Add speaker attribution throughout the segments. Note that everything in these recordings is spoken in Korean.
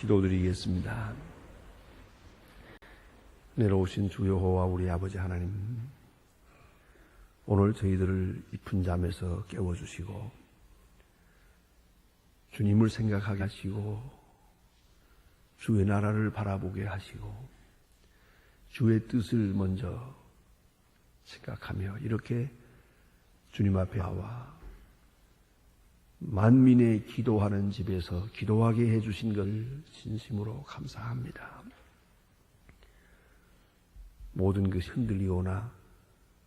Speaker 1: 기도드리겠습니다. 내려오신 주 여호와 우리 아버지 하나님, 오늘 저희들을 깊은 잠에서 깨워주시고 주님을 생각하게 하시고 주의 나라를 바라보게 하시고 주의 뜻을 먼저 생각하며 이렇게 주님 앞에 나와 만민의 기도하는 집에서 기도하게 해주신 걸 진심으로 감사합니다. 모든 것이 흔들리거나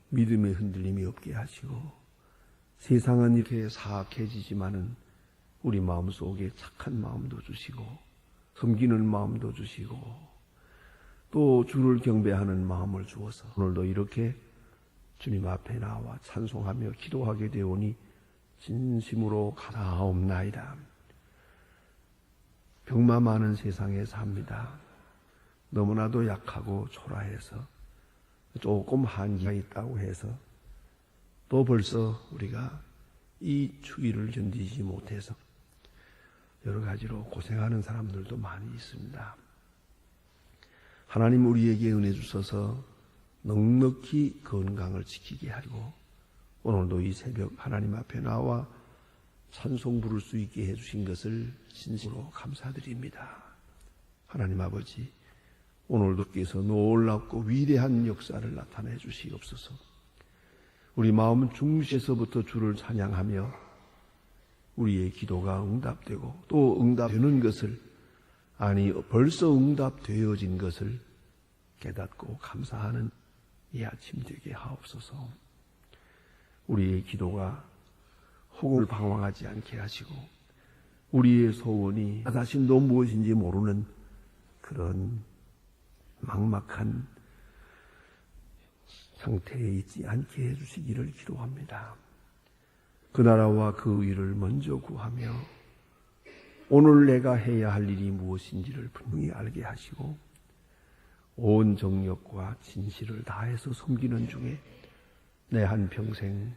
Speaker 1: 믿음의 흔들림이 없게 하시고 세상은 이렇게 사악해지지만은 우리 마음속에 착한 마음도 주시고 섬기는 마음도 주시고 또 주를 경배하는 마음을 주어서 오늘도 이렇게 주님 앞에 나와 찬송하며 기도하게 되오니 진심으로 감사하옵나이다. 병마 많은 세상에 삽니다. 너무나도 약하고 초라해서 조금 한계가 있다고 해서 또 벌써 우리가 이 추위를 견디지 못해서 여러 가지로 고생하는 사람들도 많이 있습니다. 하나님 우리에게 은혜 주셔서 넉넉히 건강을 지키게 하고 오늘도 이 새벽 하나님 앞에 나와 찬송 부를 수 있게 해주신 것을 진심으로 감사드립니다. 하나님 아버지, 오늘도 께서 놀랍고 위대한 역사를 나타내 주시옵소서. 우리 마음 중심에서부터 주를 찬양하며 우리의 기도가 응답되고 또 응답되는 것을, 아니 벌써 응답되어진 것을 깨닫고 감사하는 이 아침 되게 하옵소서. 우리의 기도가 혹을 방황하지 않게 하시고 우리의 소원이 나 자신도 무엇인지 모르는 그런 막막한 상태에 있지 않게 해주시기를 기도합니다. 그 나라와 그 의를 먼저 구하며 오늘 내가 해야 할 일이 무엇인지를 분명히 알게 하시고 온 정력과 진실을 다해서 섬기는 중에 내 한평생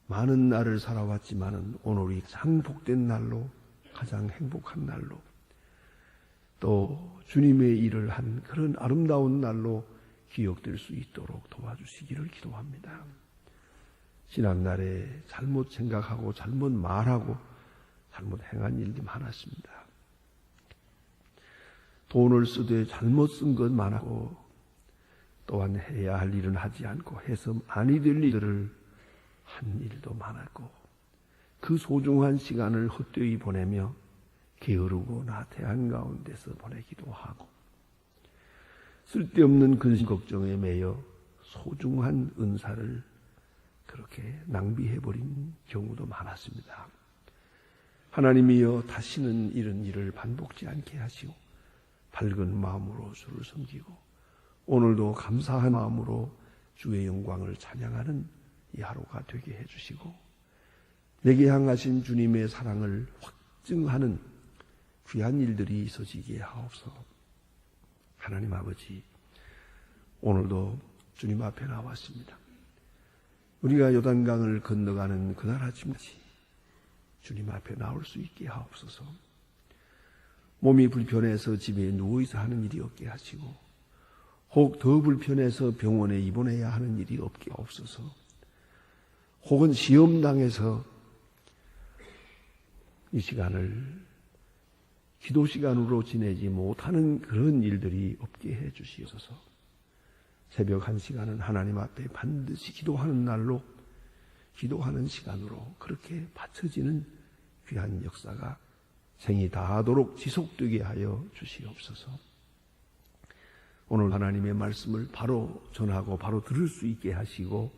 Speaker 1: 많은 날을 살아왔지만은 오늘이 가장 복된 날로, 가장 행복한 날로, 또 주님의 일을 한 그런 아름다운 날로 기억될 수 있도록 도와주시기를 기도합니다. 지난날에 잘못 생각하고 잘못 말하고 잘못 행한 일이 많았습니다. 돈을 쓰되 잘못 쓴 것 많았고 또한 해야 할 일은 하지 않고 해서 아니 될 일들을 한 일도 많았고 그 소중한 시간을 헛되이 보내며 게으르고 나태한 가운데서 보내기도 하고 쓸데없는 근심 걱정에 매여 소중한 은사를 그렇게 낭비해버린 경우도 많았습니다. 하나님이여 다시는 이런 일을 반복지 않게 하시고 밝은 마음으로 주를 섬기고 오늘도 감사한 마음으로 주의 영광을 찬양하는 이 하루가 되게 해주시고 내게 향하신 주님의 사랑을 확증하는 귀한 일들이 있어지게 하옵소서. 하나님 아버지, 오늘도 주님 앞에 나왔습니다. 우리가 요단강을 건너가는 그날 아침까지 주님 앞에 나올 수 있게 하옵소서. 몸이 불편해서 집에 누워있어 하는 일이 없게 하시고 혹 더 불편해서 병원에 입원해야 하는 일이 없게 하옵소서. 혹은 시험당해서 이 시간을 기도 시간으로 지내지 못하는 그런 일들이 없게 해 주시옵소서. 새벽 1시간은 하나님 앞에 반드시 기도하는 날로, 기도하는 시간으로 그렇게 바쳐지는 귀한 역사가 생이 다하도록 지속되게 하여 주시옵소서. 오늘 하나님의 말씀을 바로 전하고 바로 들을 수 있게 하시고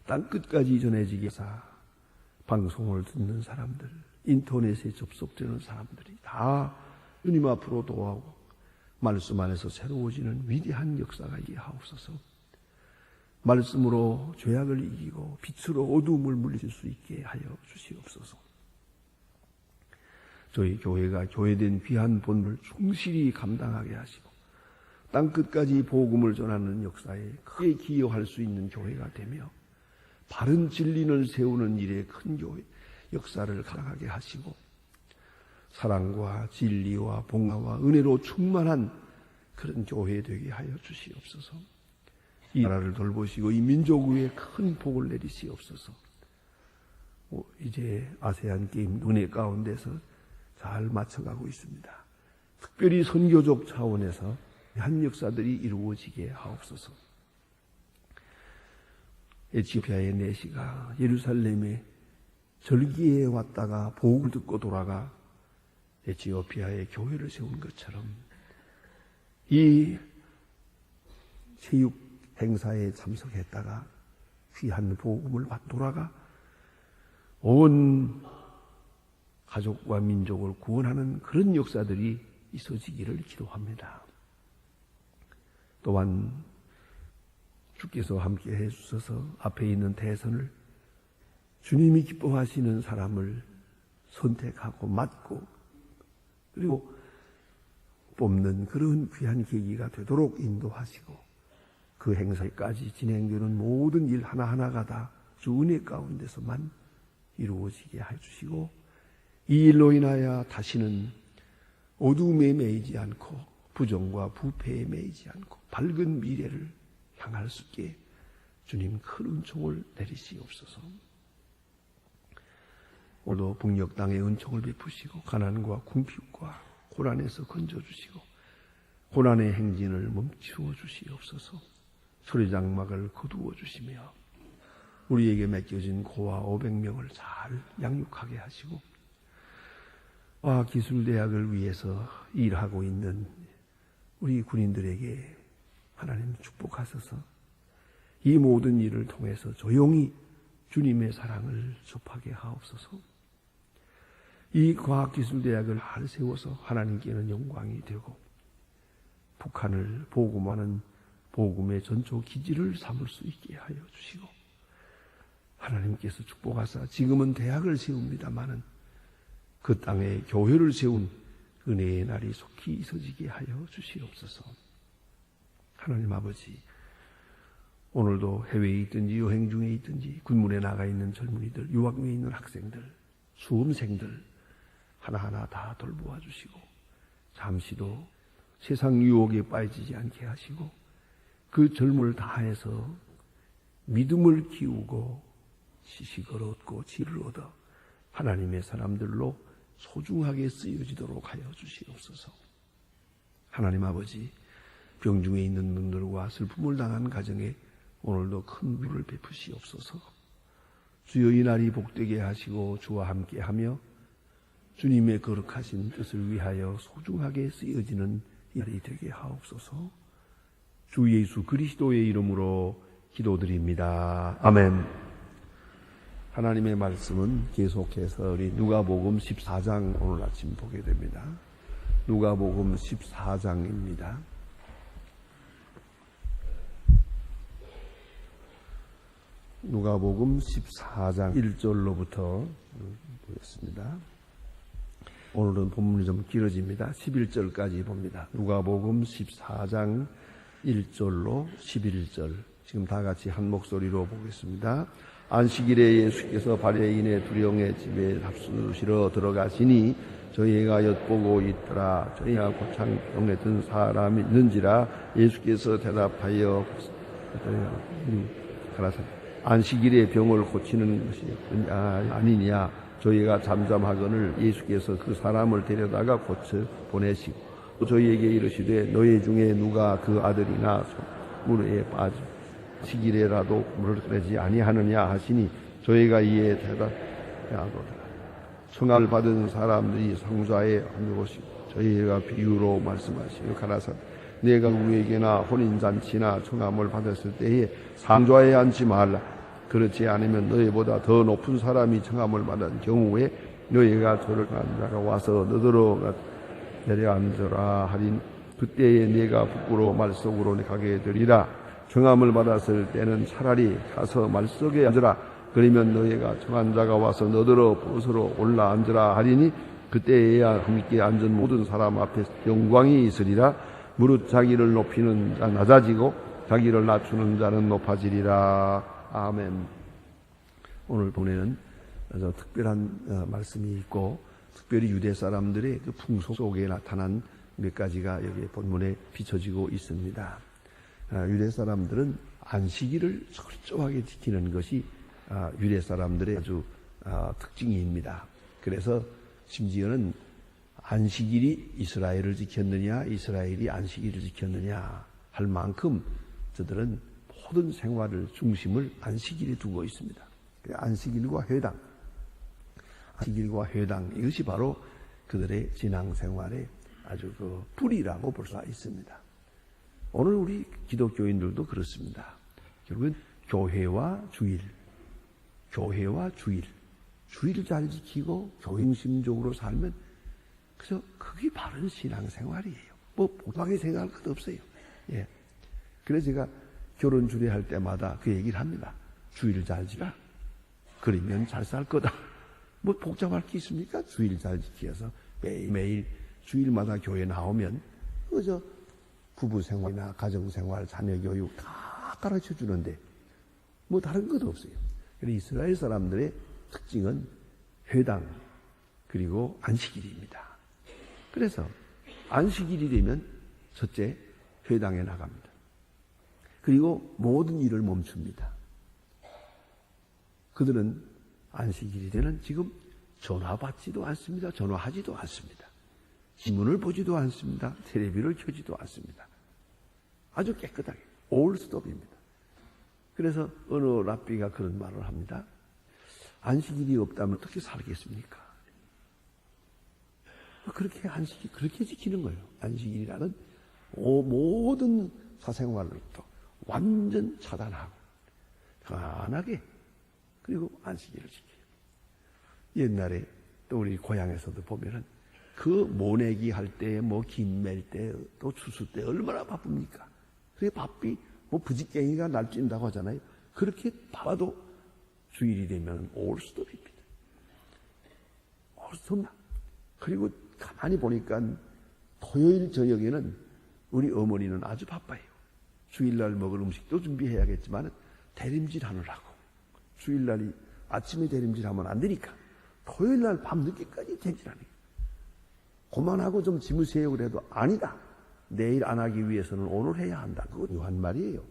Speaker 1: 땅끝까지 전해지게 하사 방송을 듣는 사람들, 인터넷에 접속되는 사람들이 다 주님 앞으로 도와오고 말씀 안에서 새로워지는 위대한 역사가 있게 하옵소서. 말씀으로 죄악을 이기고 빛으로 어두움을 물리칠 수 있게 하여 주시옵소서. 저희 교회가 교회된 귀한 본분을 충실히 감당하게 하시고 땅끝까지 복음을 전하는 역사에 크게 기여할 수 있는 교회가 되며 바른 진리를 세우는 일에 큰 교회 역사를 감당하게 하시고 사랑과 진리와 봉화와 은혜로 충만한 그런 교회 되게 하여 주시옵소서. 이 나라를 돌보시고 이 민족 위에 큰 복을 내리시옵소서. 이제 아세안 게임 은혜 가운데서 잘 맞춰가고 있습니다. 특별히 선교적 차원에서 한 역사들이 이루어지게 하옵소서. 에티오피아의 내시가 예루살렘에 절기에 왔다가 복을 듣고 돌아가 에티오피아의 교회를 세운 것처럼 이 체육 행사에 참석했다가 귀한 복음을 받고 돌아가 온 가족과 민족을 구원하는 그런 역사들이 있어지기를 기도합니다. 또한 주께서 함께 해주셔서 앞에 있는 대선을 주님이 기뻐하시는 사람을 선택하고 맡고 그리고 뽑는 그런 귀한 계기가 되도록 인도하시고 그 행사까지 진행되는 모든 일 하나하나가 다 주 은혜 가운데서만 이루어지게 해주시고 이 일로 인하여 다시는 어두움에 매이지 않고 부정과 부패에 매이지 않고 밝은 미래를 향할 수 있게 주님 큰 은총을 내리시옵소서. 오늘도 북녘 땅에 은총을 베푸시고 가난과 궁핍과 고난에서 건져주시고 고난의 행진을 멈추어 주시옵소서. 소리장막을 거두어 주시며 우리에게 맡겨진 고아 500명을 잘 양육하게 하시고 과학기술대학을 위해서 일하고 있는 우리 군인들에게 하나님 축복하셔서 이 모든 일을 통해서 조용히 주님의 사랑을 접하게 하옵소서. 이 과학기술대학을 잘 세워서 하나님께는 영광이 되고 북한을 복음하는 복음의 전초 기지를 삼을 수 있게 하여 주시고 하나님께서 축복하사 지금은 대학을 세웁니다마는 그 땅에 교회를 세운 은혜의 날이 속히 있어지게 하여 주시옵소서. 하나님 아버지, 오늘도 해외에 있든지 여행 중에 있든지 군문에 나가 있는 젊은이들, 유학 중에 있는 학생들, 수험생들 하나하나 다 돌보아 주시고 잠시도 세상 유혹에 빠지지 않게 하시고 그 젊음을 다해서 믿음을 키우고 지식을 얻고 지혜를 얻어 하나님의 사람들로 소중하게 쓰여지도록 하여 주시옵소서. 하나님 아버지, 병중에 있는 분들과 슬픔을 당한 가정에 오늘도 큰 위로를 베푸시옵소서. 주여 이 날이 복되게 하시고 주와 함께하며 주님의 거룩하신 뜻을 위하여 소중하게 쓰여지는 이 날이 되게 하옵소서. 주 예수 그리스도의 이름으로 기도드립니다. 아멘. 하나님의 말씀은 계속해서 우리 누가복음 14장 오늘 아침 보게 됩니다. 누가복음 14장입니다. 누가복음 14장 1절로부터 보겠습니다. 오늘은 본문이 좀 길어집니다. 11절까지 봅니다. 누가복음 14장 1절로 11절. 지금 다 같이 한 목소리로 보겠습니다. 안식일에 예수께서 바리새인의 두령의 집에 잡수시러 들어가시니 저희가 엿보고 있더라. 저희가 고창 병에 든 사람이 있는지라. 예수께서 대답하여 가라사대 안식일에 병을 고치는 것이 아니냐. 저희가 잠잠하거늘 예수께서 그 사람을 데려다가 고쳐 보내시고 저희에게 이르시되 너희 중에 누가 그 아들이나 물에 빠져 식일에라도 물을 끓이지 아니하느냐 하시니 저희가 이에 대답하도다. 청함을 받은 사람들이 성좌에 앉으시고 저희가 비유로 말씀하시고 가라사대 내가 누구에게나 혼인잔치나 청함을 받았을 때에 상좌에 앉지 말라. 그렇지 않으면 너희보다 더 높은 사람이 청함을 받은 경우에 너희가 저를 간 자가 와서 너더러 내려앉으라 하린 그때에 내가 부끄러워 말속으로 가게 되리라. 청함을 받았을 때는 차라리 가서 말속에 앉으라. 그러면 너희가 청한 자가 와서 너더러 벗으로 올라앉으라 하리니 그때에야 함께 앉은 모든 사람 앞에 영광이 있으리라. 무릇 자기를 높이는 자 낮아지고 자기를 낮추는 자는 높아지리라. 아멘. 오늘 본에는 아주 특별한 말씀이 있고 특별히 유대 사람들의 그 풍속 속에 나타난 몇 가지가 여기 본문에 비춰지고 있습니다. 유대 사람들은 안식일을 철저하게 지키는 것이 유대 사람들의 아주 특징입니다. 그래서 심지어는 안식일이 이스라엘을 지켰느냐, 이스라엘이 안식일을 지켰느냐 할 만큼 저들은 모든 생활을 중심을 안식일에 두고 있습니다. 안식일과 회당, 이것이 바로 그들의 신앙생활의 아주 그 뿌리라고 볼 수가 있습니다. 오늘 우리 기독교인들도 그렇습니다. 결국은 교회와 주일, 주일을 잘 지키고 교행심적으로 살면 그저 그게 바른 신앙생활이에요. 뭐 복잡하게 생각할 것도 없어요. 예. 그래서 제가 결혼 주례할 때마다 그 얘기를 합니다. 주일 잘 지라. 그러면 잘 살 거다. 뭐 복잡할 게 있습니까? 주일 잘 지켜서 매일매일 주일마다 교회 나오면 그저 부부생활이나 가정생활, 자녀교육 다 가르쳐 주는데 뭐 다른 것도 없어요. 그래서 이스라엘 사람들의 특징은 회당 그리고 안식일입니다. 그래서 안식일이 되면 첫째 회당에 나갑니다. 그리고 모든 일을 멈춥니다. 그들은 안식일이 되는 지금 전화 받지도 않습니다. 전화하지도 않습니다. 신문을 보지도 않습니다. 텔레비를 켜지도 않습니다. 아주 깨끗하게 올 스톱입니다. 그래서 어느 랍비가 그런 말을 합니다. 안식일이 없다면 어떻게 살겠습니까? 그렇게 안식일 그렇게 지키는 거예요. 안식일이라는 모든 사생활로부터 완전 차단하고 편안하게 그리고 안식일을 지켜요. 옛날에 또 우리 고향에서도 보면은 그 모내기 할 때, 뭐 김맬 때, 또 추수 때 얼마나 바쁩니까? 그게 바삐 뭐 부지깽이가 날뛴다고 하잖아요. 그렇게 바빠도 주일이 되면 올스톱입니다. 올스톱. 그리고 가만히 보니까 토요일 저녁에는 우리 어머니는 아주 바빠요. 주일날 먹을 음식도 준비해야겠지만 대림질 하느라고. 주일날이 아침에 대림질하면 안 되니까 토요일날 밤늦게까지 대림질하는 거예요. 그만하고 좀 짐을 세요 그래도 아니다. 내일 안 하기 위해서는 오늘 해야 한다. 그건 묘한 말이에요.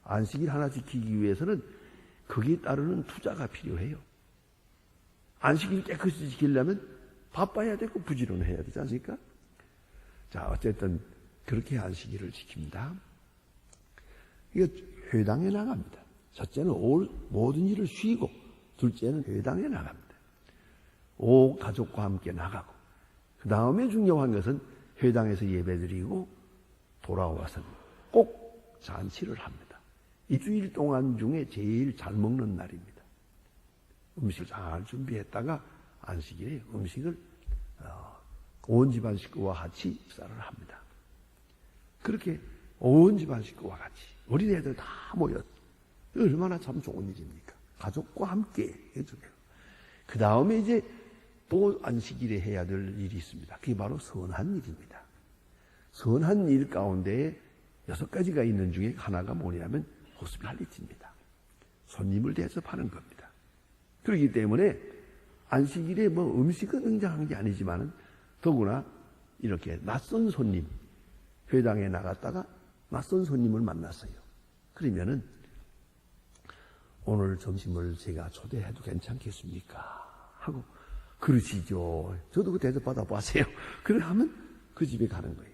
Speaker 1: 안식일 하나 지키기 위해서는 거기에 따르는 투자가 필요해요. 안식일 깨끗이 지키려면 바빠야 되고 부지런해야 되지 않습니까? 자, 어쨌든 그렇게 안식일을 지킵니다. 이거 회당에 나갑니다. 첫째는 모든 일을 쉬고 둘째는 회당에 나갑니다. 가족과 함께 나가고 그 다음에 중요한 것은 회당에서 예배드리고 돌아와서는 꼭 잔치를 합니다. 일주일 동안 중에 제일 잘 먹는 날입니다. 음식을 잘 준비했다가 안식일에 음식을 온 집안 식구와 같이 식사를 합니다. 그렇게 온 집안 식구와 같이 어린애들 다 모였. 얼마나 참 좋은 일입니까? 가족과 함께 해주세요. 그 다음에 이제 또 안식일에 해야 될 일이 있습니다. 그게 바로 선한 일입니다. 선한 일 가운데 6가지가 있는 중에 하나가 뭐냐면 호스피탈리티입니다. 손님을 대접하는 겁니다. 그렇기 때문에 안식일에 뭐 음식은 등장한 게 아니지만 더구나 이렇게 낯선 손님, 회당에 나갔다가 낯선 손님을 만났어요. 그러면은 오늘 점심을 제가 초대해도 괜찮겠습니까? 하고 그러시죠. 저도 그 대접 받아봤어요. 그래 하면 그 집에 가는 거예요.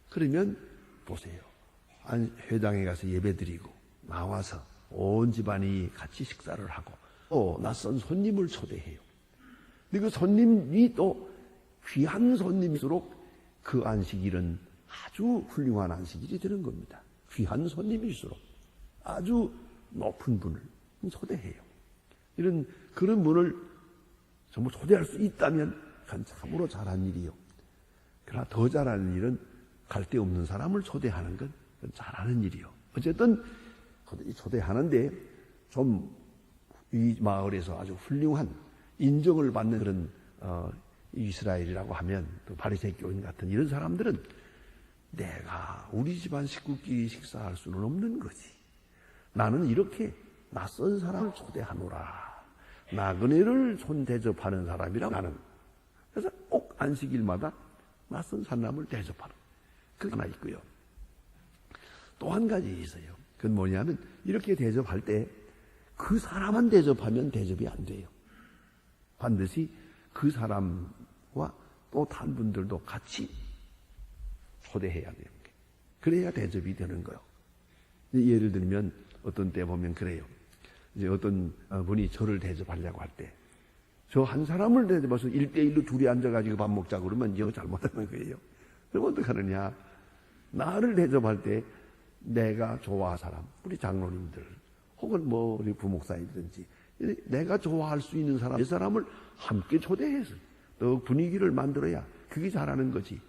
Speaker 1: 그러면 보세요. 회당에 가서 예배드리고 나와서 온 집안이 같이 식사를 하고 또 낯선 손님을 초대해요. 근데 그 손님이 또 귀한 손님일수록 그 안식일은 아주 훌륭한 안식일이 되는 겁니다. 귀한 손님일수록 아주 높은 분을 초대해요. 그런 분을 정말 초대할 수 있다면 그건 참으로 잘한 일이요. 그러나 더 잘하는 일은 갈 데 없는 사람을 초대하는 건 잘하는 일이요. 어쨌든 초대하는데 좀 이 마을에서 아주 훌륭한 인정을 받는 그런 이스라엘이라고 하면 또 바리새 교인 같은 이런 사람들은 내가 우리 집안 식구끼리 식사할 수는 없는 거지. 나는 이렇게 낯선 사람을 초대하노라. 나그네를 손 대접하는 사람이라 나는 그래서 꼭 안식일마다 낯선 사람을 대접하는 그게 하나 있고요. 또 한 가지 있어요. 그건 뭐냐면 이렇게 대접할 때 그 사람만 대접하면 대접이 안 돼요. 반드시 그 사람과 또 다른 분들도 같이 초대해야 돼요. 그래야 대접이 되는 거예요. 예를 들면 어떤 때 보면 그래요. 이제 어떤 분이 저를 대접하려고 할 때 저 한 사람을 대접해서 1대1로 둘이 앉아가지고 밥 먹자고 그러면 이거 잘못하는 거예요. 그럼 어떻게 하느냐. 나를 대접할 때 내가 좋아할 사람, 우리 장로님들 혹은 뭐 우리 부목사님이든지 내가 좋아할 수 있는 사람, 이 사람을 함께 초대해서 또 분위기를 만들어야 그게 잘하는 거지.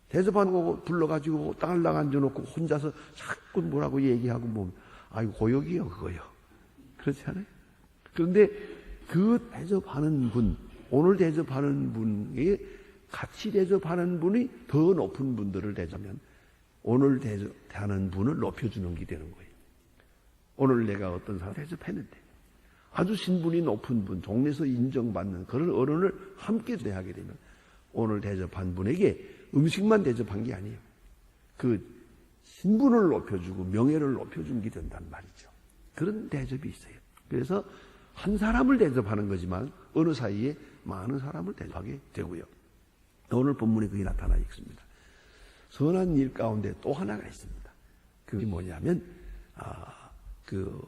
Speaker 1: 대접하는 거 불러가지고 딸랑 앉아놓고 혼자서 자꾸 뭐라고 얘기하고 뭐 아이고 고역이요 그거요. 그렇지 않아요? 그런데 그 대접하는 분, 오늘 대접하는 분이 같이 대접하는 분이 더 높은 분들을 대접하면 오늘 대접하는 분을 높여주는 게 되는 거예요. 오늘 내가 어떤 사람 대접했는데 아주 신분이 높은 분, 동네에서 인정받는 그런 어른을 함께 대하게 되면 오늘 대접한 분에게 음식만 대접한 게 아니에요. 그 신분을 높여주고 명예를 높여준 게 된단 말이죠. 그런 대접이 있어요. 그래서 한 사람을 대접하는 거지만 어느 사이에 많은 사람을 대접하게 되고요. 오늘 본문에 그게 나타나 있습니다. 선한 일 가운데 또 하나가 있습니다. 그게 뭐냐면 그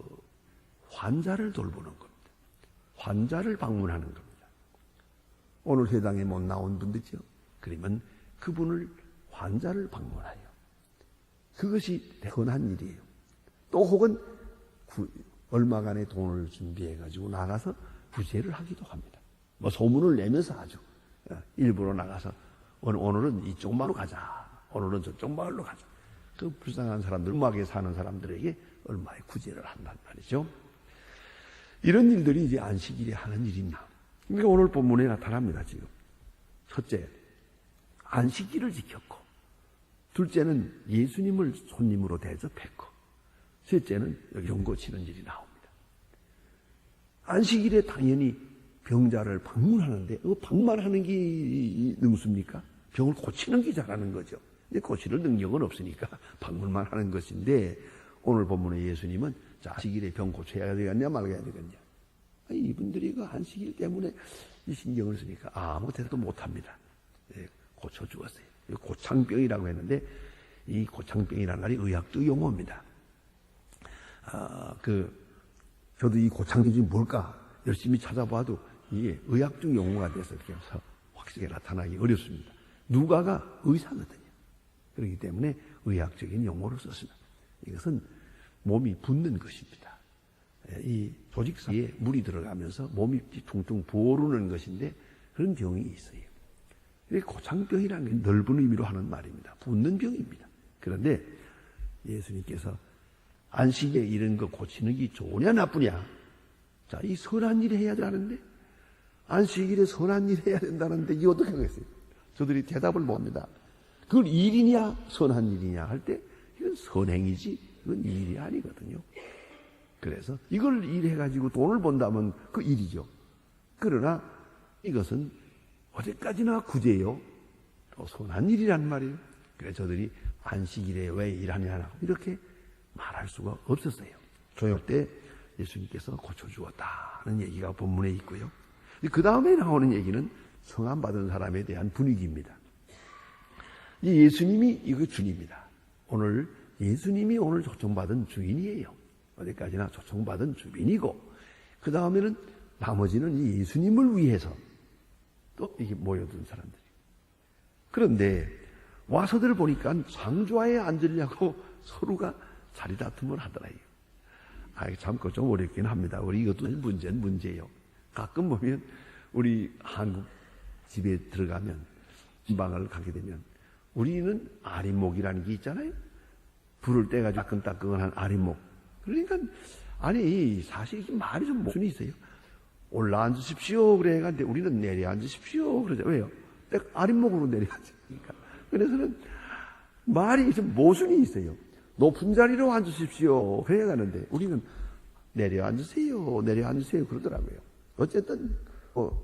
Speaker 1: 환자를 돌보는 겁니다. 환자를 방문하는 겁니다. 오늘 회당에 못 나온 분들이죠. 그러면 그분을 환자를 방문하여 그것이 선한 일이에요. 또 혹은 얼마간의 돈을 준비해가지고 나가서 구제를 하기도 합니다. 뭐 소문을 내면서 하죠. 일부러 나가서 오늘은 이쪽 마을로 가자. 오늘은 저쪽 마을로 가자. 그 불쌍한 사람들, 음악에 사는 사람들에게 얼마의 구제를 한단 말이죠. 이런 일들이 이제 안식일에 하는 일입니다. 그러니까 오늘 본문에 나타납니다, 지금. 첫째, 안식일을 지켰고, 둘째는 예수님을 손님으로 대접했고, 셋째는 여기 병 고치는 일이 나옵니다. 안식일에 당연히 병자를 방문하는데, 방문하는 게 능수입니까? 병을 고치는 게 잘하는 거죠. 근데 고칠 능력은 없으니까 방문만 하는 것인데, 오늘 본문의 예수님은 자, 안식일에 병 고쳐야 되겠냐 말아야 되겠냐. 이분들이 그 안식일 때문에 이 신경을 쓰니까 아무 대답도 못합니다. 고쳐주었어요. 고창병이라고 했는데 이 고창병이라는 말이 의학적 용어입니다. 저도 이 고창병이 뭘까 열심히 찾아봐도 이게 의학적 용어가 돼서 이렇게 해서 확실하게 나타나기 어렵습니다. 누가가 의사거든요. 그렇기 때문에 의학적인 용어를 썼습니다. 이것은 몸이 붓는 것입니다. 이 조직 사이에 물이 들어가면서 몸이 퉁퉁 부어오르는 것인데 그런 병이 있어요. 고창병이라는 게 넓은 의미로 하는 말입니다. 붓는 병입니다. 그런데 예수님께서 안식에 이런 거 고치는 게 좋으냐 나쁘냐? 자, 이 선한 일 해야 되는데 안식일에 선한 일 해야 된다는데 이게 어떻게 하겠어요? 저들이 대답을 못 합니다. 그걸 일이냐 선한 일이냐 할 때 이건 선행이지 이건 일이 아니거든요. 그래서 이걸 일해가지고 돈을 번다면 그 일이죠. 그러나 이것은 어디까지나 구제요. 또 선한 일이란 말이에요. 그래서 저들이 안식일에 왜 일하냐 이렇게 말할 수가 없었어요. 조역 때 예수님께서 고쳐주었다는 얘기가 본문에 있고요. 그 다음에 나오는 얘기는 성함 받은 사람에 대한 분위기입니다. 이 예수님이 이거 주님이다. 오늘 예수님이 오늘 초청받은 주인이에요. 어디까지나 초청받은 주인이고 그 다음에는 나머지는 이 예수님을 위해서 또 이게 모여든 사람들이. 그런데 와서들 보니까 상좌에 앉으려고 서로가 자리 다툼을 하더라고요. 참 그거 좀 어렵긴 합니다. 우리 이것도 문제는 문제예요. 가끔 보면 우리 한국 집에 들어가면 지방을 가게 되면 우리는 아랫목이라는 게 있잖아요. 불을 떼가지고 따끈따끈한 아랫목. 그러니까 아니 사실 말이 좀 모순이 있어요. 올라앉으십시오 그래가는데 우리는 내려앉으십시오 그러죠. 왜요? 아랫목으로 내려앉으니까. 그래서는 말이 좀 모순이 있어요. 높은 자리로 앉으십시오 그래야 가는데 우리는 내려앉으세요 그러더라고요. 어쨌든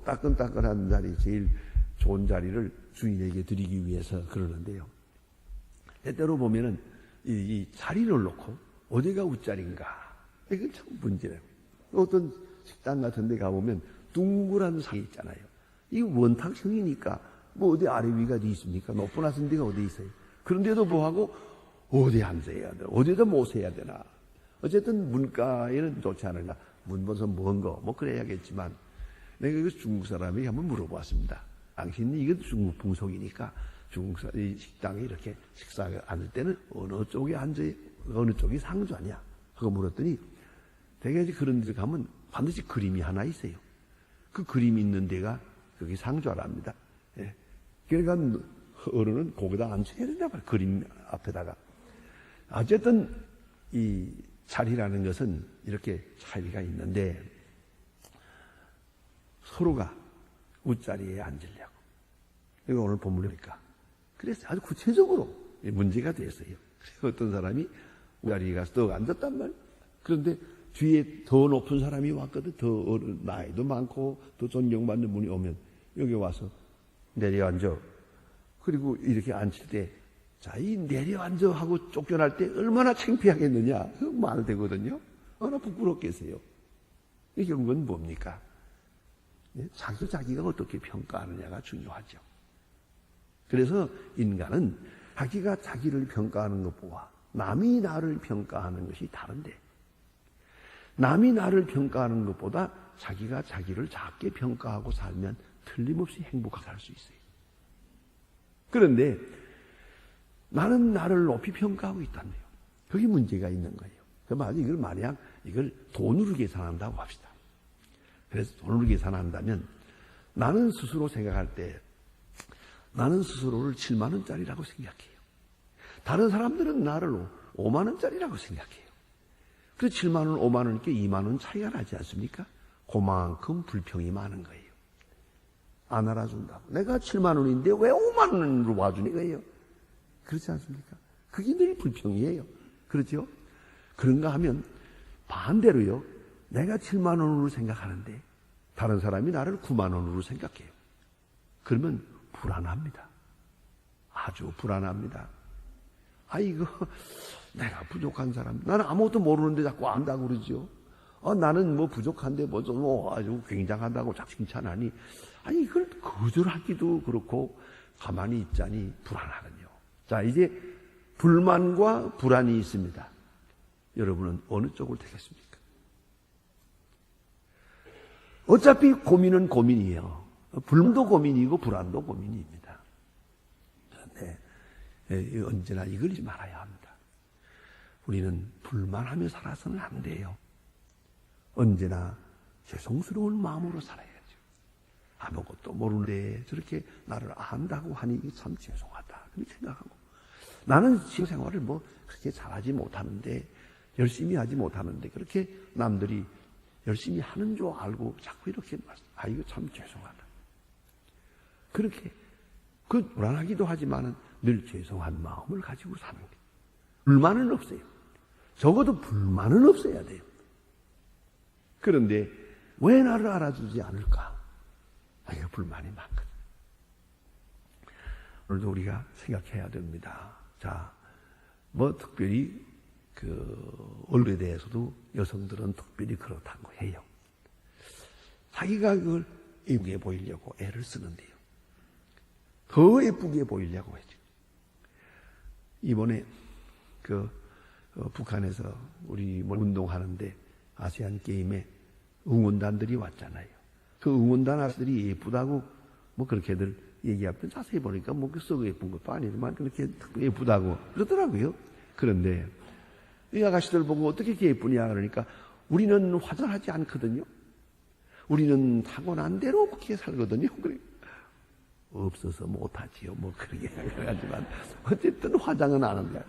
Speaker 1: 따끈따끈한 자리 제일 좋은 자리를 주인에게 드리기 위해서 그러는데요. 때때로 보면은 이 자리를 놓고 어디가 웃자리인가? 이건 참 문제예요. 어떤 식당 같은 데 가보면 둥그란 상이 있잖아요. 이 원탁형이니까 뭐 어디 아래 위가 어디 있습니까? 높은 낮은 데가 어디 있어요? 그런데도 뭐하고 어디 앉아야 돼? 어디다 모셔야 되나? 어쨌든 문가에는 좋지 않을까? 문보서 먼 거, 뭐 그래야겠지만 내가 이거 중국 사람이 한번 물어보았습니다. 당신이 이거 중국 풍속이니까 중국 식당에 이렇게 식사에 앉을 때는 어느 쪽에 앉아야, 어느 쪽이 상주하냐? 하고 물었더니 대개 그런 데 가면 반드시 그림이 하나 있어요. 그 그림이 있는 데가 그게 상주하랍니다. 예. 그러니까 어른은 거기다 앉혀야 된다 말이에요. 그림 앞에다가. 어쨌든 이 자리라는 것은 이렇게 차이가 있는데 서로가 웃자리에 앉으려고. 이거 오늘 본문이니까. 그래서 아주 구체적으로 문제가 됐어요. 어떤 사람이 웃자리에 가서 또 앉았단 말이에요. 그런데 뒤에 더 높은 사람이 왔거든. 더 나이도 많고 더 존경받는 분이 오면 여기 와서 내려앉아. 그리고 이렇게 앉힐 때 자, 이 내려앉아 하고 쫓겨날 때 얼마나 창피하겠느냐. 그 말 되거든요. 얼마나 부끄럽겠어요. 이 결국은 뭡니까? 자기가 어떻게 평가하느냐가 중요하죠. 그래서 인간은 자기가 자기를 평가하는 것보다 남이 나를 평가하는 것이 다른데 남이 나를 평가하는 것보다 자기가 자기를 작게 평가하고 살면 틀림없이 행복하게 살 수 있어요. 그런데 나는 나를 높이 평가하고 있다네요. 그게 문제가 있는 거예요. 그럼 이걸 만약 이걸 돈으로 계산한다고 합시다. 그래서 돈으로 계산한다면 나는 스스로 생각할 때 나는 스스로를 7만 원짜리라고 생각해요. 다른 사람들은 나를 5만 원짜리라고 생각해요. 그래서 7만 원, 5만 원께 2만 원 차이가 나지 않습니까? 그만큼 불평이 많은 거예요. 안 알아준다고. 내가 7만 원인데 왜 5만 원으로 와주니 거예요? 그렇지 않습니까? 그게 늘 불평이에요. 그렇죠? 그런가 하면 반대로요. 내가 7만 원으로 생각하는데 다른 사람이 나를 9만 원으로 생각해요. 그러면 불안합니다. 아주 불안합니다. 이거 내가 부족한 사람. 나는 아무것도 모르는데 자꾸 안다고 그러죠. 나는 뭐 부족한데 뭐 좀 아주 굉장하다고 자꾸 칭찬하니 이걸 거절하기도 그렇고 가만히 있자니 불안하거든요. 자, 이제 불만과 불안이 있습니다. 여러분은 어느 쪽을 택했습니까? 어차피 고민은 고민이에요. 불만도 고민이고 불안도 고민입니다. 그런데 언제나 이걸 잊지 말아야 합니다. 우리는 불만하며 살아서는 안 돼요. 언제나 죄송스러운 마음으로 살아야죠. 아무것도 모르는데 저렇게 나를 안다고 하니 참 죄송하다. 그렇게 생각하고 나는 지금 생활을 뭐 그렇게 잘하지 못하는데 열심히 하지 못하는데 그렇게 남들이 열심히 하는 줄 알고 자꾸 이렇게 이거 참 죄송하다. 그렇게 불안하기도 하지만은 늘 죄송한 마음을 가지고 사는 게 불만은 없어요. 적어도 불만은 없어야 돼요. 그런데 왜 나를 알아주지 않을까? 이거 불만이 많거든. 오늘도 우리가 생각해야 됩니다. 자, 뭐 특별히 얼굴에 대해서도 여성들은 특별히 그렇다고 해요. 자기가 그걸 예쁘게 보이려고 애를 쓰는데요. 더 예쁘게 보이려고 하죠. 이번에 북한에서 우리 운동하는데 아시안 게임에 응원단들이 왔잖아요. 그 응원단 아저씨들이 예쁘다고 뭐 그렇게들 얘기하면 자세히 보니까 뭐 썩어 예쁜 것도 아니지만 그렇게 예쁘다고 그러더라고요. 그런데 이 아가씨들 보고 어떻게 이렇게 예쁘냐 그러니까 우리는 화장하지 않거든요. 우리는 타고난 대로 그렇게 살거든요. 그래. 없어서 못하지요. 뭐 그러게 하지만 어쨌든 화장은 안 한다.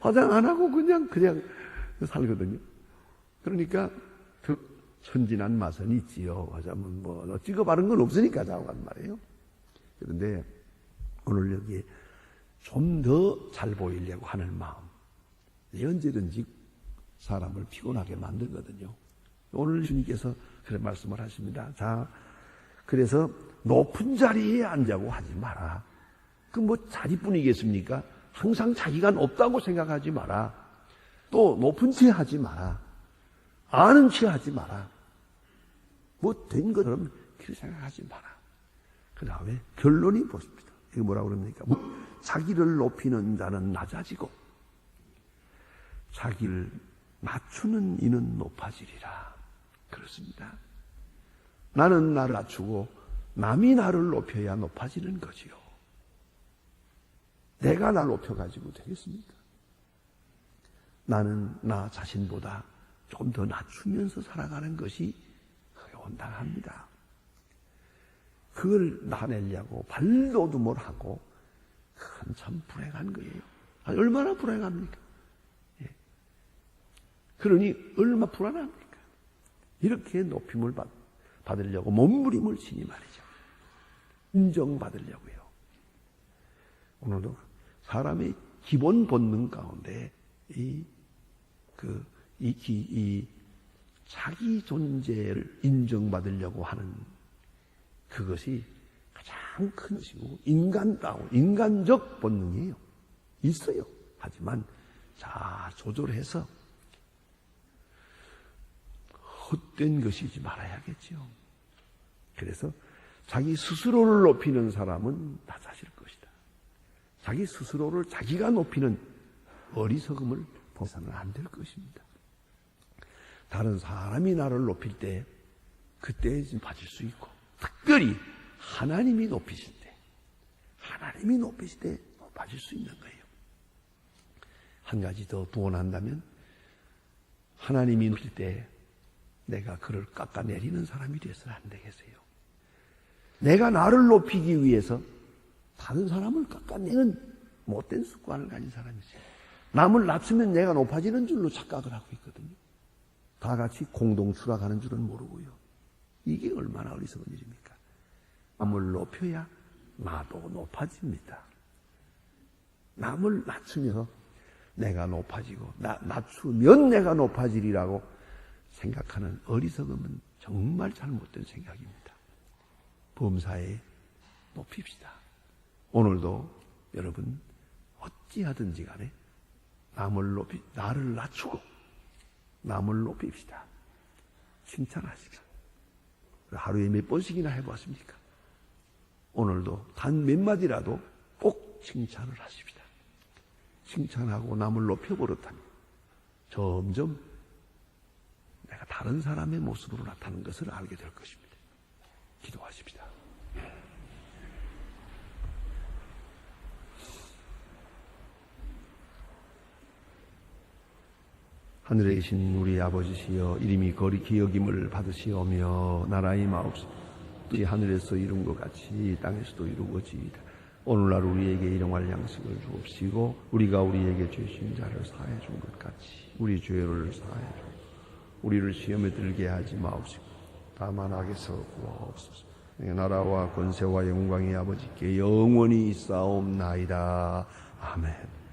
Speaker 1: 화장 안 하고 그냥 살거든요. 그러니까 그 천진한 맛은 있지요. 하자면 뭐 찍어 바른 건 없으니까 자고간 말이에요. 그런데 오늘 여기에 좀 더 잘 보이려고 하는 마음, 언제든지 사람을 피곤하게 만들거든요. 오늘 주님께서 그런 말씀을 하십니다. 자, 그래서 높은 자리에 앉자고 하지 마라. 그 뭐 자리뿐이겠습니까? 항상 자기가 높다고 생각하지 마라. 또 높은 채 하지 마라. 아는 채 하지 마라. 뭐 된 것처럼 그렇게 생각하지 마라. 그 다음에 결론이 보십니다. 이거 뭐라고 그럽니까? 자기를 높이는 자는 낮아지고 자기를 낮추는 이는 높아지리라. 그렇습니다. 나는 나를 낮추고 남이 나를 높여야 높아지는 거지요. 내가 나를 높여가지고 되겠습니까? 나는 나 자신보다 조금 더 낮추면서 살아가는 것이 온당합니다. 그걸 나내려고 발돋움을 하고 그건 참 불행한 거예요. 아니, 얼마나 불행합니까? 예. 그러니 얼마나 불안합니까? 이렇게 높임을 받으려고 몸부림을 치니 말이죠. 인정받으려고요. 오늘도 사람의 기본 본능 가운데 자기 존재를 인정받으려고 하는 그것이 가장 큰 것이고 인간적 본능이에요. 있어요. 하지만 잘 조절해서 헛된 것이지 말아야겠죠. 그래서 자기 스스로를 높이는 사람은 낮아질 것이다. 자기 스스로를 자기가 높이는 어리석음을 벗어서는 안 될 것입니다. 다른 사람이 나를 높일 때 그때 받을 수 있고 특별히 하나님이 높이실 때 높아질 수 있는 거예요. 한 가지 더 부언한다면 하나님이 높일 때 내가 그를 깎아내리는 사람이 되어서는 안 되겠어요. 내가 나를 높이기 위해서 다른 사람을 깎아내는 못된 습관을 가진 사람이 있어요. 남을 낮추면 내가 높아지는 줄로 착각을 하고 있거든요. 다 같이 공동 추락하는 줄은 모르고요. 이게 얼마나 어리석은 일입니까? 남을 높여야 나도 높아집니다. 남을 낮추면서 내가 높아지고 낮추면 내가 높아지리라고 생각하는 어리석음은 정말 잘못된 생각입니다. 범사에 높입시다. 오늘도 여러분 어찌하든지 간에 나를 낮추고 남을 높입시다. 칭찬하십시다. 하루에 몇 번씩이나 해보았습니까? 오늘도 단 몇 마디라도 꼭 칭찬을 하십시다. 칭찬하고 남을 높여버렸다면 점점 내가 다른 사람의 모습으로 나타나는 것을 알게 될 것입니다. 기도하십시다. 하늘에 계신 우리 아버지시여, 이름이 거룩히 여김을 받으시오며 나라의 마옵소서 하늘에서 이룬 것 같이 땅에서도 이루어지이다. 오늘날 우리에게 일용할 양식을 주옵시고 우리가 우리에게 죄진 자를 사해 준 것 같이 우리 죄를 사해 주옵소서. 우리를 시험에 들게 하지 마옵시고 다만 악에서 구하옵소서. 나라와 권세와 영광이 아버지께 영원히 있사옵나이다. 아멘.